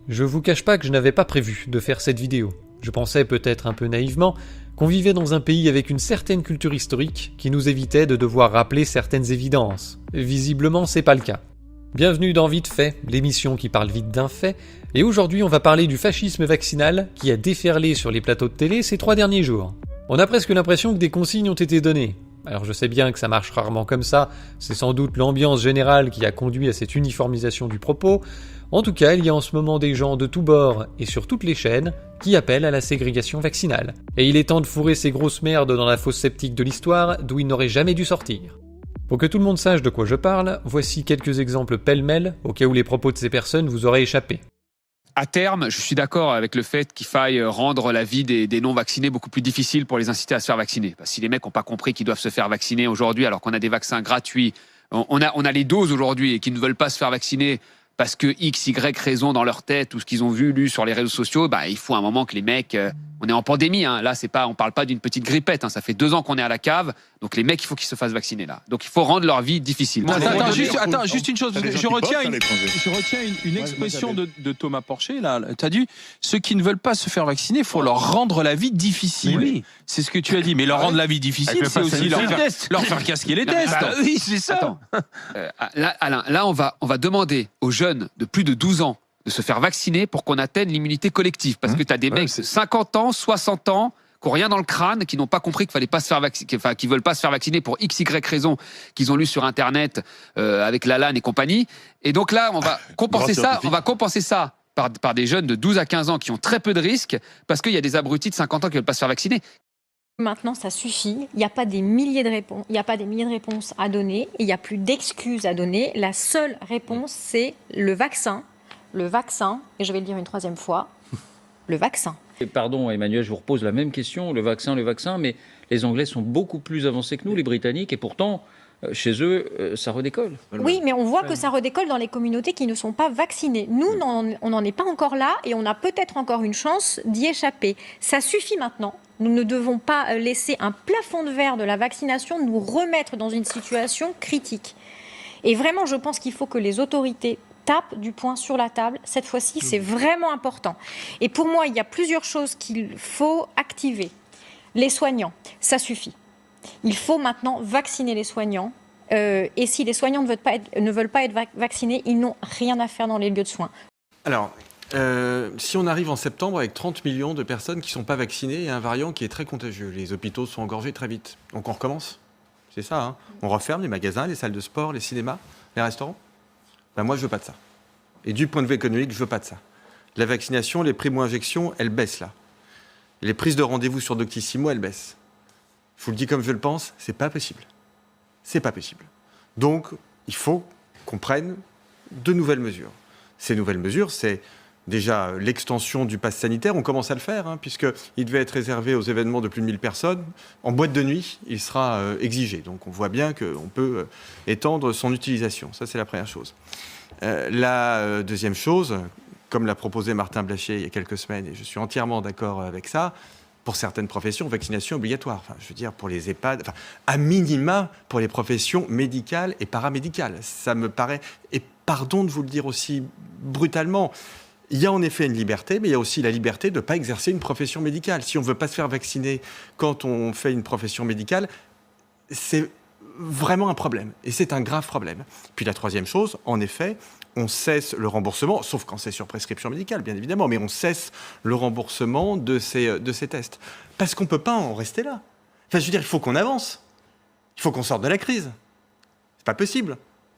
Je vous cache pas que je n'avais pas prévu de faire cette vidéo. Je pensais peut-être un peu naïvement qu'on vivait dans un pays avec une certaine culture historique qui nous évitait de devoir rappeler certaines évidences. Visiblement, c'est pas le cas. Bienvenue dans Vite Fait, l'émission qui parle vite d'un fait, et aujourd'hui on va parler du fascisme vaccinal qui a déferlé sur les plateaux de télé ces 3 derniers jours. On a presque l'impression que des consignes ont été données. Alors je sais bien que ça marche rarement comme ça, c'est sans doute l'ambiance générale qui a conduit à cette uniformisation du propos. En tout cas, il y a en ce moment des gens de tous bords et sur toutes les chaînes qui appellent à la ségrégation vaccinale. Et il est temps de fourrer ces grosses merdes dans la fosse septique de l'histoire d'où ils n'auraient jamais dû sortir. Pour que tout le monde sache de quoi je parle, voici quelques exemples pêle-mêle au cas où les propos de ces personnes vous auraient échappé. À terme, je suis d'accord avec le fait qu'il faille rendre la vie des non-vaccinés beaucoup plus difficile pour les inciter à se faire vacciner. Parce que si les mecs n'ont pas compris qu'ils doivent se faire vacciner aujourd'hui alors qu'on a des vaccins gratuits, on a les doses aujourd'hui et qu'ils ne veulent pas se faire vacciner parce que X, Y raison dans leur tête ou ce qu'ils ont vu, lu sur les réseaux sociaux, il faut un moment que les mecs... on est en pandémie, hein. Là, on parle pas d'une petite grippette, hein. Ça fait 2 ans qu'on est à la cave, donc les mecs, il faut qu'ils se fassent vacciner là. Donc il faut rendre leur vie difficile. Juste une chose, je retiens une expression de Thomas Porcher, là. Tu as dit, ceux qui ne veulent pas se faire vacciner, il faut leur rendre la vie difficile. Oui. C'est ce que tu as dit, mais leur rendre la vie difficile, c'est aussi leur faire casquer les tests. Oui, c'est ça. Attends. Alain, là, on va demander aux jeunes de plus de 12 ans de se faire vacciner pour qu'on atteigne l'immunité collective. Parce que tu as des mecs de 50 ans, 60 ans, qui n'ont rien dans le crâne, qui n'ont pas compris qu'il fallait pas se faire vacciner, qui veulent pas se faire vacciner pour X, Y raison qu'ils ont lu sur Internet avec Lalanne et compagnie. Et donc là, on va compenser ça par des jeunes de 12 à 15 ans qui ont très peu de risques parce qu'il y a des abrutis de 50 ans qui veulent pas se faire vacciner. Maintenant, ça suffit. Il n'y a pas des milliers de réponses. Il n'y a pas des milliers de réponses à donner. Et il n'y a plus d'excuses à donner. La seule réponse, c'est le vaccin. Le vaccin. Et je vais le dire une 3e fois. Le vaccin. Et pardon, Emmanuel, je vous repose la même question. Le vaccin. Mais les Anglais sont beaucoup plus avancés que nous, les Britanniques, et pourtant, chez eux, ça redécolle. Oui, mais on voit que ça redécolle dans les communautés qui ne sont pas vaccinées. Nous, on n'en est pas encore là et on a peut-être encore une chance d'y échapper. Ça suffit maintenant. Nous ne devons pas laisser un plafond de verre de la vaccination nous remettre dans une situation critique. Et vraiment, je pense qu'il faut que les autorités tapent du poing sur la table. Cette fois-ci, c'est vraiment important. Et pour moi, il y a plusieurs choses qu'il faut activer. Les soignants, ça suffit. Il faut maintenant vacciner les soignants. Et si les soignants ne veulent pas être vaccinés, ils n'ont rien à faire dans les lieux de soins. Alors, si on arrive en septembre avec 30 millions de personnes qui ne sont pas vaccinées et un variant qui est très contagieux, les hôpitaux sont engorgés très vite. Donc on recommence. C'est ça, hein. On referme les magasins, les salles de sport, les cinémas, les restaurants. Moi, je veux pas de ça. Et du point de vue économique, je veux pas de ça. La vaccination, les primo-injections, elles baissent là. Les prises de rendez-vous sur Doctissimo, elles baissent. Je vous le dis comme je le pense, c'est pas possible. C'est pas possible. Donc, il faut qu'on prenne de nouvelles mesures. Ces nouvelles mesures, c'est déjà l'extension du pass sanitaire. On commence à le faire, hein, puisqu'il devait être réservé aux événements de plus de 1000 personnes. En boîte de nuit, il sera exigé. Donc, on voit bien qu'on peut étendre son utilisation. Ça, c'est la première chose. La deuxième chose, comme l'a proposé Martin Blachier il y a quelques semaines, et je suis entièrement d'accord avec ça, pour certaines professions, vaccination obligatoire. Enfin, je veux dire, pour les EHPAD, à minima, pour les professions médicales et paramédicales. Ça me paraît, et pardon de vous le dire aussi brutalement, il y a en effet une liberté, mais il y a aussi la liberté de ne pas exercer une profession médicale. Si on ne veut pas se faire vacciner quand on fait une profession médicale, c'est vraiment un problème. Et c'est un grave problème. Puis la troisième chose, en effet, on cesse le remboursement, sauf quand c'est sur prescription médicale, bien évidemment, mais on cesse le remboursement de ces tests. Parce qu'on ne peut pas en rester là. Enfin, je veux dire, il faut qu'on avance. Il faut qu'on sorte de la crise. C'est pas possible.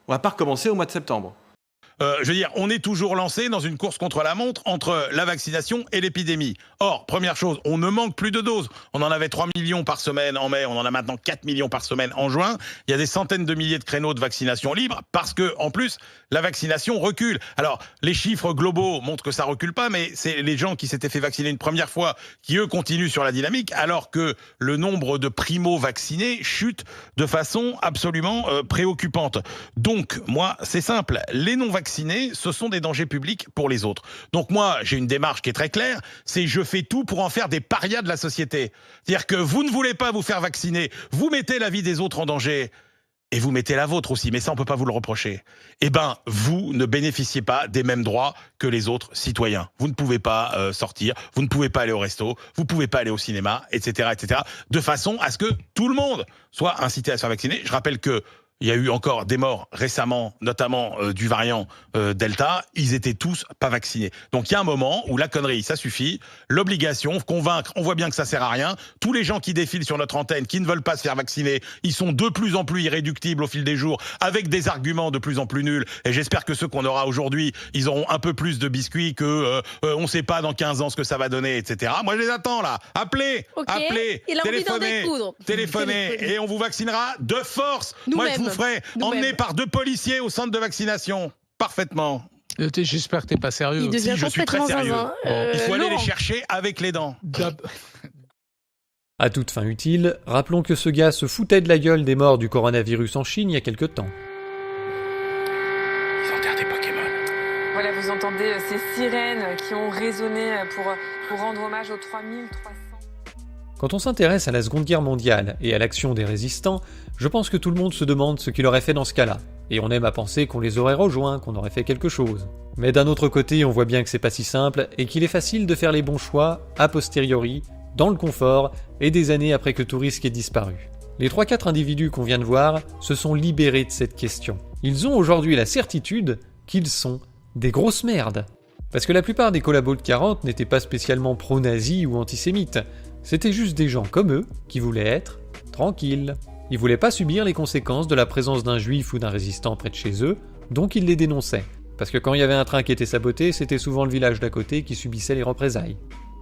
On va pas recommencer au mois de septembre. Je veux dire, on est toujours lancé dans une course contre la montre entre la vaccination et l'épidémie. Or, première chose, on ne manque plus de doses. On en avait 3 millions par semaine en mai, on en a maintenant 4 millions par semaine en juin. Il y a des centaines de milliers de créneaux de vaccination libres parce que, en plus, la vaccination recule. Alors, les chiffres globaux montrent que ça recule pas, mais c'est les gens qui s'étaient fait vacciner une première fois qui, eux, continuent sur la dynamique, alors que le nombre de primo-vaccinés chute de façon absolument préoccupante. Donc, moi, c'est simple, les non-vaccinés, ce sont des dangers publics pour les autres. Donc moi, j'ai une démarche qui est très claire, c'est je fais tout pour en faire des parias de la société. C'est-à-dire que vous ne voulez pas vous faire vacciner, vous mettez la vie des autres en danger. et vous mettez la vôtre aussi, mais ça on peut pas vous le reprocher, eh ben vous ne bénéficiez pas des mêmes droits que les autres citoyens. Vous ne pouvez pas sortir, vous ne pouvez pas aller au resto, vous ne pouvez pas aller au cinéma, etc., de façon à ce que tout le monde soit incité à se faire vacciner. Je rappelle que il y a eu encore des morts récemment, notamment du variant Delta. Ils étaient tous pas vaccinés. Donc il y a un moment où la connerie, ça suffit. L'obligation, convaincre, on voit bien que ça sert à rien. Tous les gens qui défilent sur notre antenne, qui ne veulent pas se faire vacciner, ils sont de plus en plus irréductibles au fil des jours, avec des arguments de plus en plus nuls. Et j'espère que ceux qu'on aura aujourd'hui, ils auront un peu plus de biscuits que on sait pas dans 15 ans ce que ça va donner, etc. Moi je les attends là. Appelez, téléphonez, et on vous vaccinera de force. Moi je vous ferai emmener par 2 policiers au centre de vaccination. Parfaitement. J'espère que t'es pas sérieux. Si, je suis très sérieux. Il faut aller les chercher avec les dents. À toute fin utile, rappelons que ce gars se foutait de la gueule des morts du coronavirus en Chine il y a quelque temps. Ils enterrent des Pokémon. Voilà, vous entendez ces sirènes qui ont résonné pour rendre hommage aux 3300. Quand on s'intéresse à la Seconde Guerre mondiale et à l'action des résistants, je pense que tout le monde se demande ce qu'il aurait fait dans ce cas-là. Et on aime à penser qu'on les aurait rejoints, qu'on aurait fait quelque chose. Mais d'un autre côté, on voit bien que c'est pas si simple et qu'il est facile de faire les bons choix a posteriori, dans le confort et des années après que tout risque ait disparu. Les 3-4 individus qu'on vient de voir se sont libérés de cette question. Ils ont aujourd'hui la certitude qu'ils sont des grosses merdes. Parce que la plupart des collabos de 40 n'étaient pas spécialement pro-nazis ou antisémites. C'était juste des gens comme eux qui voulaient être tranquilles. Ils voulaient pas subir les conséquences de la présence d'un juif ou d'un résistant près de chez eux, donc ils les dénonçaient. Parce que quand il y avait un train qui était saboté, c'était souvent le village d'à côté qui subissait les représailles.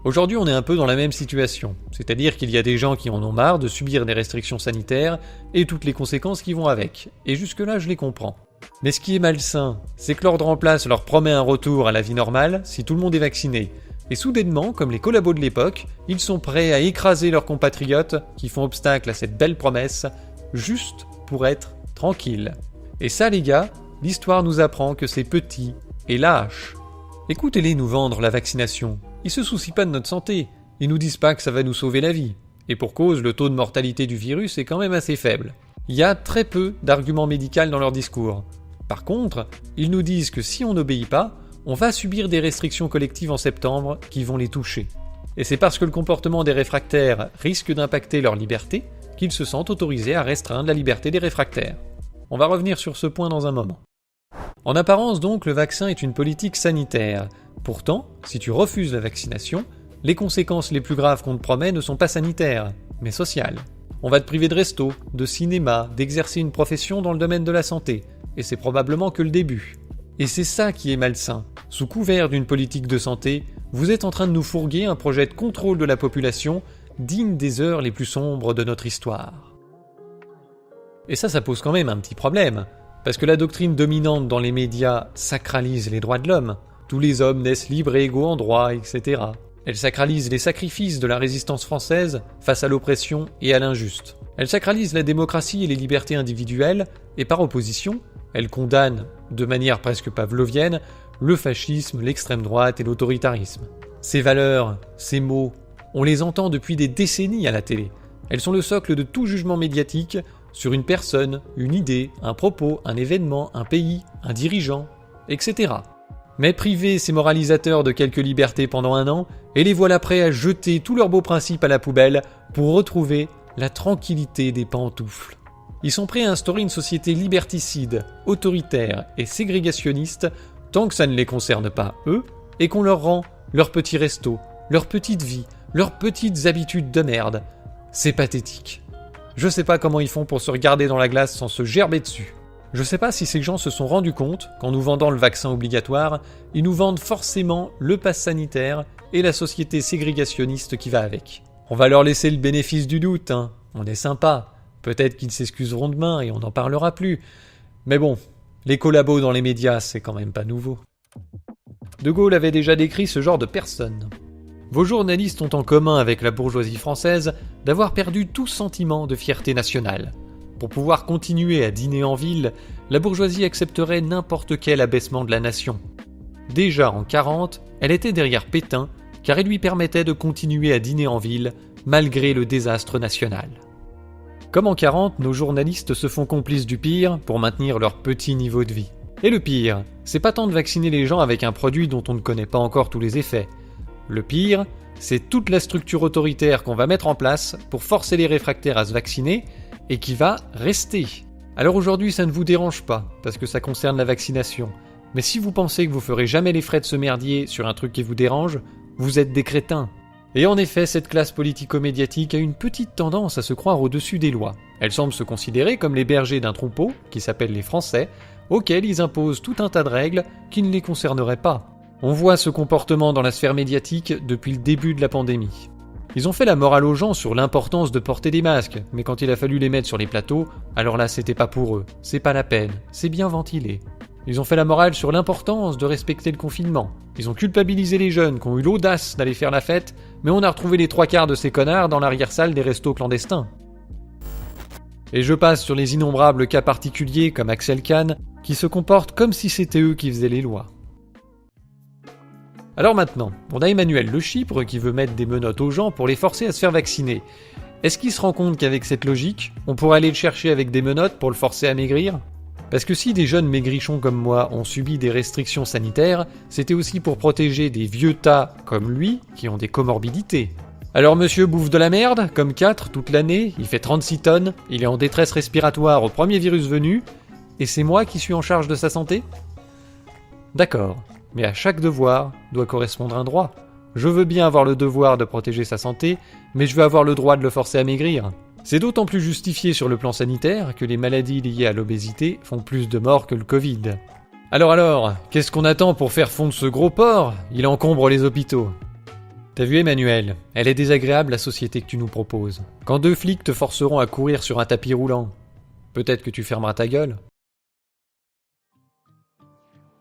Aujourd'hui, on est un peu dans la même situation, c'est-à-dire qu'il y a des gens qui en ont marre de subir des restrictions sanitaires et toutes les conséquences qui vont avec, et jusque-là je les comprends. Mais ce qui est malsain, c'est que l'ordre en place leur promet un retour à la vie normale si tout le monde est vacciné. Et soudainement, comme les collabos de l'époque, ils sont prêts à écraser leurs compatriotes qui font obstacle à cette belle promesse, juste pour être tranquilles. Et ça les gars, l'histoire nous apprend que c'est petit et lâche. Écoutez-les nous vendre la vaccination. Ils se soucient pas de notre santé. Ils nous disent pas que ça va nous sauver la vie. Et pour cause, le taux de mortalité du virus est quand même assez faible. Il y a très peu d'arguments médicaux dans leur discours. Par contre, ils nous disent que si on n'obéit pas, on va subir des restrictions collectives en septembre qui vont les toucher. Et c'est parce que le comportement des réfractaires risque d'impacter leur liberté qu'ils se sentent autorisés à restreindre la liberté des réfractaires. On va revenir sur ce point dans un moment. En apparence donc, le vaccin est une politique sanitaire. Pourtant, si tu refuses la vaccination, les conséquences les plus graves qu'on te promet ne sont pas sanitaires, mais sociales. On va te priver de resto, de cinéma, d'exercer une profession dans le domaine de la santé, et c'est probablement que le début. Et c'est ça qui est malsain. Sous couvert d'une politique de santé, vous êtes en train de nous fourguer un projet de contrôle de la population digne des heures les plus sombres de notre histoire. Et ça pose quand même un petit problème, parce que la doctrine dominante dans les médias sacralise les droits de l'homme. Tous les hommes naissent libres et égaux en droit, etc. Elle sacralise les sacrifices de la résistance française face à l'oppression et à l'injuste. Elle sacralise la démocratie et les libertés individuelles, et par opposition, elle condamne, de manière presque pavlovienne, le fascisme, l'extrême droite et l'autoritarisme. Ces valeurs, ces mots, on les entend depuis des décennies à la télé. Elles sont le socle de tout jugement médiatique sur une personne, une idée, un propos, un événement, un pays, un dirigeant, etc. Mais priver ces moralisateurs de quelques libertés pendant un an, et les voilà prêts à jeter tous leurs beaux principes à la poubelle pour retrouver la tranquillité des pantoufles. Ils sont prêts à instaurer une société liberticide, autoritaire et ségrégationniste tant que ça ne les concerne pas eux et qu'on leur rend leurs petits restos, leur petite vie, leurs petites habitudes de merde. C'est pathétique. Je sais pas comment ils font pour se regarder dans la glace sans se gerber dessus. Je sais pas si ces gens se sont rendus compte qu'en nous vendant le vaccin obligatoire, ils nous vendent forcément le pass sanitaire et la société ségrégationniste qui va avec. On va leur laisser le bénéfice du doute, hein. On est sympa. Peut-être qu'ils s'excuseront demain et on n'en parlera plus. Mais bon, les collabos dans les médias, c'est quand même pas nouveau. De Gaulle avait déjà décrit ce genre de personnes. Vos journalistes ont en commun avec la bourgeoisie française d'avoir perdu tout sentiment de fierté nationale. Pour pouvoir continuer à dîner en ville, la bourgeoisie accepterait n'importe quel abaissement de la nation. Déjà en 40, elle était derrière Pétain, car elle lui permettait de continuer à dîner en ville, malgré le désastre national. Comme en 40, nos journalistes se font complices du pire pour maintenir leur petit niveau de vie. Et le pire, c'est pas tant de vacciner les gens avec un produit dont on ne connaît pas encore tous les effets. Le pire, c'est toute la structure autoritaire qu'on va mettre en place pour forcer les réfractaires à se vacciner et qui va rester. Alors aujourd'hui, ça ne vous dérange pas, parce que ça concerne la vaccination. Mais si vous pensez que vous ferez jamais les frais de ce merdier sur un truc qui vous dérange, vous êtes des crétins. Et en effet, cette classe politico-médiatique a une petite tendance à se croire au-dessus des lois. Elle semble se considérer comme les bergers d'un troupeau, qui s'appelle les Français, auxquels ils imposent tout un tas de règles qui ne les concerneraient pas. On voit ce comportement dans la sphère médiatique depuis le début de la pandémie. Ils ont fait la morale aux gens sur l'importance de porter des masques, mais quand il a fallu les mettre sur les plateaux, alors là c'était pas pour eux, c'est pas la peine, c'est bien ventilé. Ils ont fait la morale sur l'importance de respecter le confinement. Ils ont culpabilisé les jeunes qui ont eu l'audace d'aller faire la fête, mais on a retrouvé les 3/4 de ces connards dans l'arrière-salle des restos clandestins. Et je passe sur les innombrables cas particuliers comme Axel Kahn, qui se comportent comme si c'était eux qui faisaient les lois. Alors maintenant, on a Emmanuel Le Chypre qui veut mettre des menottes aux gens pour les forcer à se faire vacciner. Est-ce qu'il se rend compte qu'avec cette logique, on pourrait aller le chercher avec des menottes pour le forcer à maigrir ? Parce que si des jeunes maigrichons comme moi ont subi des restrictions sanitaires, c'était aussi pour protéger des vieux tas comme lui qui ont des comorbidités. Alors monsieur bouffe de la merde, comme 4 toute l'année, il fait 36 tonnes, il est en détresse respiratoire au premier virus venu, et c'est moi qui suis en charge de sa santé ? D'accord, mais à chaque devoir doit correspondre un droit. Je veux bien avoir le devoir de protéger sa santé, mais je veux avoir le droit de le forcer à maigrir. C'est d'autant plus justifié sur le plan sanitaire que les maladies liées à l'obésité font plus de morts que le Covid. Alors, qu'est-ce qu'on attend pour faire fondre ce gros porc ? Il encombre les hôpitaux. T'as vu Emmanuel, elle est désagréable la société que tu nous proposes. Quand 2 flics te forceront à courir sur un tapis roulant, peut-être que tu fermeras ta gueule.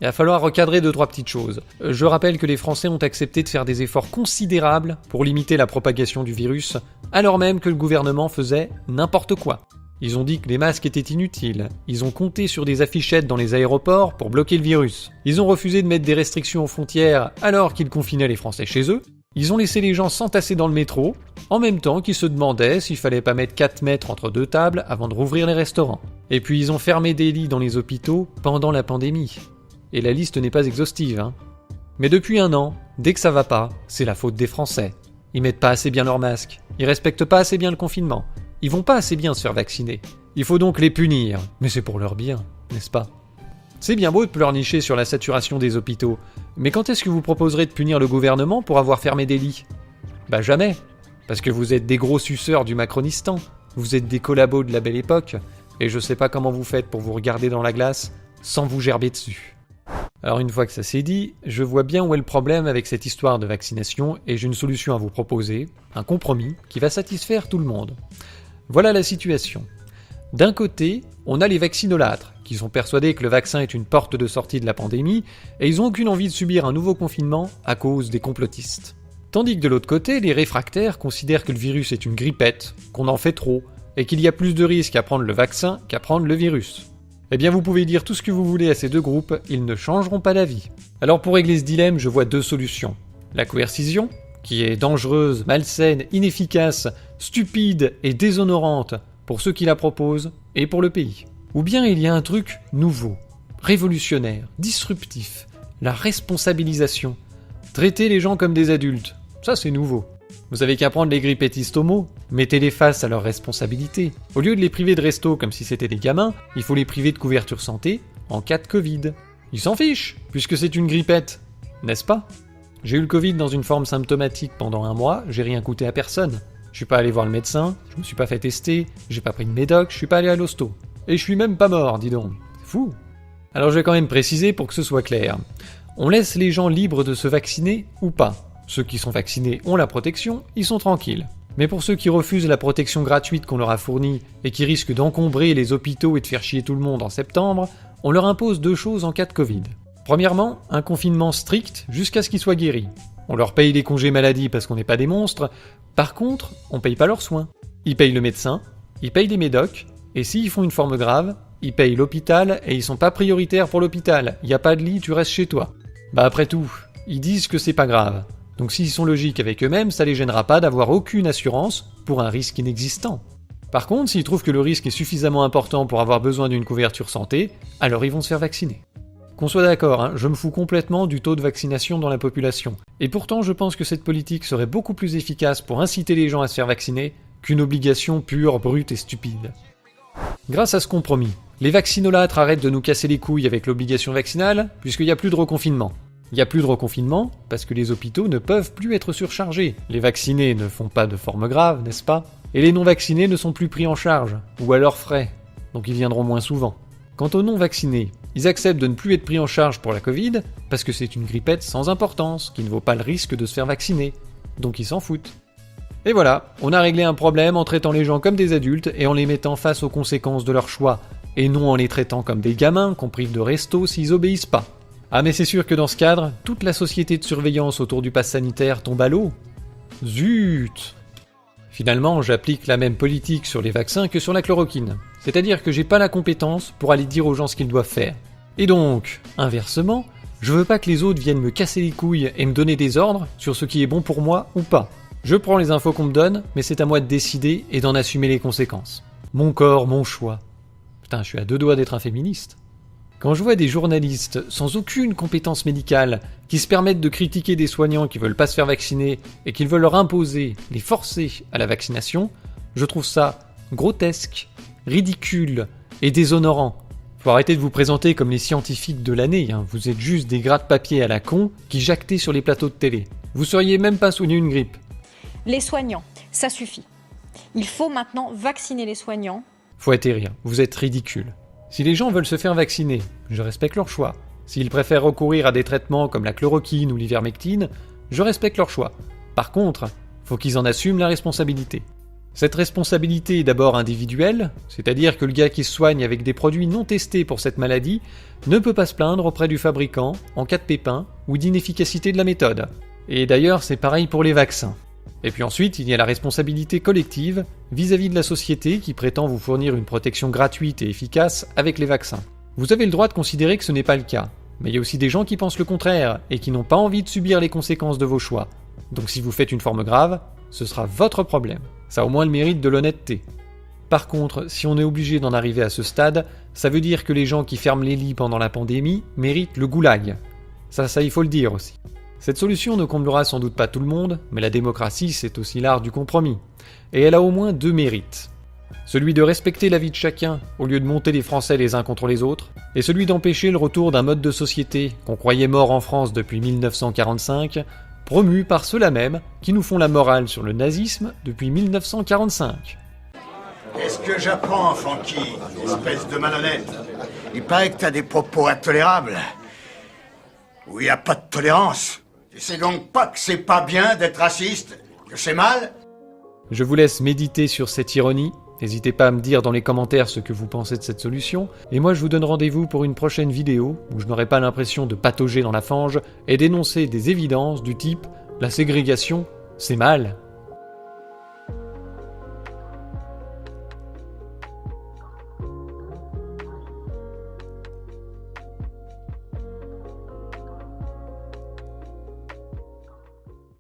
Il va falloir recadrer 2-3 petites choses. Je rappelle que les Français ont accepté de faire des efforts considérables pour limiter la propagation du virus, alors même que le gouvernement faisait n'importe quoi. Ils ont dit que les masques étaient inutiles, ils ont compté sur des affichettes dans les aéroports pour bloquer le virus, ils ont refusé de mettre des restrictions aux frontières alors qu'ils confinaient les Français chez eux, ils ont laissé les gens s'entasser dans le métro, en même temps qu'ils se demandaient s'il fallait pas mettre 4 mètres entre 2 tables avant de rouvrir les restaurants. Et puis ils ont fermé des lits dans les hôpitaux pendant la pandémie. Et la liste n'est pas exhaustive, hein. Mais depuis 1 an, dès que ça va pas, c'est la faute des Français. Ils mettent pas assez bien leurs masques, ils respectent pas assez bien le confinement, ils vont pas assez bien se faire vacciner. Il faut donc les punir, mais c'est pour leur bien, n'est-ce pas ? C'est bien beau de pleurnicher sur la saturation des hôpitaux, mais quand est-ce que vous proposerez de punir le gouvernement pour avoir fermé des lits ? Bah jamais, parce que vous êtes des gros suceurs du Macronistan, vous êtes des collabos de la belle époque, et je sais pas comment vous faites pour vous regarder dans la glace sans vous gerber dessus. Alors une fois que ça s'est dit, je vois bien où est le problème avec cette histoire de vaccination et j'ai une solution à vous proposer, un compromis qui va satisfaire tout le monde. Voilà la situation. D'un côté, on a les vaccinolâtres, qui sont persuadés que le vaccin est une porte de sortie de la pandémie et ils n'ont aucune envie de subir un nouveau confinement à cause des complotistes. Tandis que de l'autre côté, les réfractaires considèrent que le virus est une grippette, qu'on en fait trop, et qu'il y a plus de risques à prendre le vaccin qu'à prendre le virus. Eh bien vous pouvez dire tout ce que vous voulez à ces 2 groupes, ils ne changeront pas d'avis. Alors pour régler ce dilemme, je vois 2 solutions. La coercition, qui est dangereuse, malsaine, inefficace, stupide et déshonorante pour ceux qui la proposent et pour le pays. Ou bien il y a un truc nouveau, révolutionnaire, disruptif, la responsabilisation. Traiter les gens comme des adultes, ça c'est nouveau. Vous avez qu'à prendre les grippettistes homo, mettez-les face à leurs responsabilités. Au lieu de les priver de resto comme si c'était des gamins, il faut les priver de couverture santé en cas de Covid. Ils s'en fichent, puisque c'est une grippette, n'est-ce pas ? J'ai eu le Covid dans une forme symptomatique pendant 1 mois, j'ai rien coûté à personne. Je suis pas allé voir le médecin, je me suis pas fait tester, j'ai pas pris de médoc, je suis pas allé à l'hosto. Et je suis même pas mort, dis donc. C'est fou. Alors je vais quand même préciser pour que ce soit clair. On laisse les gens libres de se vacciner ou pas. Ceux qui sont vaccinés ont la protection, ils sont tranquilles. Mais pour ceux qui refusent la protection gratuite qu'on leur a fournie et qui risquent d'encombrer les hôpitaux et de faire chier tout le monde en septembre, on leur impose 2 choses en cas de Covid. Premièrement, un confinement strict jusqu'à ce qu'ils soient guéris. On leur paye les congés maladie parce qu'on n'est pas des monstres. Par contre, on paye pas leurs soins. Ils payent le médecin, ils payent les médocs, et s'ils font une forme grave, ils payent l'hôpital et ils sont pas prioritaires pour l'hôpital. Y a pas de lit, tu restes chez toi. Bah après tout, ils disent que c'est pas grave. Donc s'ils sont logiques avec eux-mêmes, ça les gênera pas d'avoir aucune assurance pour un risque inexistant. Par contre, s'ils trouvent que le risque est suffisamment important pour avoir besoin d'une couverture santé, alors ils vont se faire vacciner. Qu'on soit d'accord, hein, je me fous complètement du taux de vaccination dans la population. Et pourtant, je pense que cette politique serait beaucoup plus efficace pour inciter les gens à se faire vacciner qu'une obligation pure, brute et stupide. Grâce à ce compromis, les vaccinolâtres arrêtent de nous casser les couilles avec l'obligation vaccinale, puisqu'il n'y a plus de reconfinement. Il n'y a plus de reconfinement parce que les hôpitaux ne peuvent plus être surchargés. Les vaccinés ne font pas de forme grave, n'est-ce pas? Et les non-vaccinés ne sont plus pris en charge, ou à leurs frais, donc ils viendront moins souvent. Quant aux non-vaccinés, ils acceptent de ne plus être pris en charge pour la Covid, parce que c'est une grippette sans importance, qui ne vaut pas le risque de se faire vacciner. Donc ils s'en foutent. Et voilà, on a réglé un problème en traitant les gens comme des adultes et en les mettant face aux conséquences de leur choix, et non en les traitant comme des gamins qu'on prive de resto s'ils obéissent pas. Ah mais c'est sûr que dans ce cadre, toute la société de surveillance autour du pass sanitaire tombe à l'eau. Zut! Finalement, j'applique la même politique sur les vaccins que sur la chloroquine. C'est-à-dire que j'ai pas la compétence pour aller dire aux gens ce qu'ils doivent faire. Et donc, inversement, je veux pas que les autres viennent me casser les couilles et me donner des ordres sur ce qui est bon pour moi ou pas. Je prends les infos qu'on me donne, mais c'est à moi de décider et d'en assumer les conséquences. Mon corps, mon choix. Putain, je suis à deux doigts d'être un féministe. Quand je vois des journalistes sans aucune compétence médicale qui se permettent de critiquer des soignants qui veulent pas se faire vacciner et qui veulent leur imposer, les forcer à la vaccination, je trouve ça grotesque, ridicule et déshonorant. Faut arrêter de vous présenter comme les scientifiques de l'année, hein. Vous êtes juste des gratte-papier à la con qui jactaient sur les plateaux de télé. Vous seriez même pas soigné une grippe. Les soignants, ça suffit. Il faut maintenant vacciner les soignants. Faut atterrir, vous êtes ridicule. Si les gens veulent se faire vacciner, je respecte leur choix. S'ils préfèrent recourir à des traitements comme la chloroquine ou l'ivermectine, je respecte leur choix. Par contre, faut qu'ils en assument la responsabilité. Cette responsabilité est d'abord individuelle, c'est-à-dire que le gars qui se soigne avec des produits non testés pour cette maladie ne peut pas se plaindre auprès du fabricant en cas de pépin ou d'inefficacité de la méthode. Et d'ailleurs, c'est pareil pour les vaccins. Et puis ensuite, il y a la responsabilité collective vis-à-vis de la société qui prétend vous fournir une protection gratuite et efficace avec les vaccins. Vous avez le droit de considérer que ce n'est pas le cas, mais il y a aussi des gens qui pensent le contraire et qui n'ont pas envie de subir les conséquences de vos choix. Donc si vous faites une forme grave, ce sera votre problème. Ça a au moins le mérite de l'honnêteté. Par contre, si on est obligé d'en arriver à ce stade, ça veut dire que les gens qui ferment les lits pendant la pandémie méritent le goulag. Ça il faut le dire aussi. Cette solution ne comblera sans doute pas tout le monde, mais la démocratie c'est aussi l'art du compromis. Et elle a au moins deux mérites. Celui de respecter la vie de chacun au lieu de monter les Français les uns contre les autres, et celui d'empêcher le retour d'un mode de société qu'on croyait mort en France depuis 1945, promu par ceux-là même qui nous font la morale sur le nazisme depuis 1945. Qu'est-ce que j'apprends, Francky, espèce de malhonnête? Il paraît que t'as des propos intolérables. Où il n'y a pas de tolérance. Tu sais donc pas que c'est pas bien d'être raciste? Que c'est mal? Je vous laisse méditer sur cette ironie. N'hésitez pas à me dire dans les commentaires ce que vous pensez de cette solution. Et moi je vous donne rendez-vous pour une prochaine vidéo où je n'aurai pas l'impression de patauger dans la fange et d'énoncer des évidences du type « la ségrégation, c'est mal ».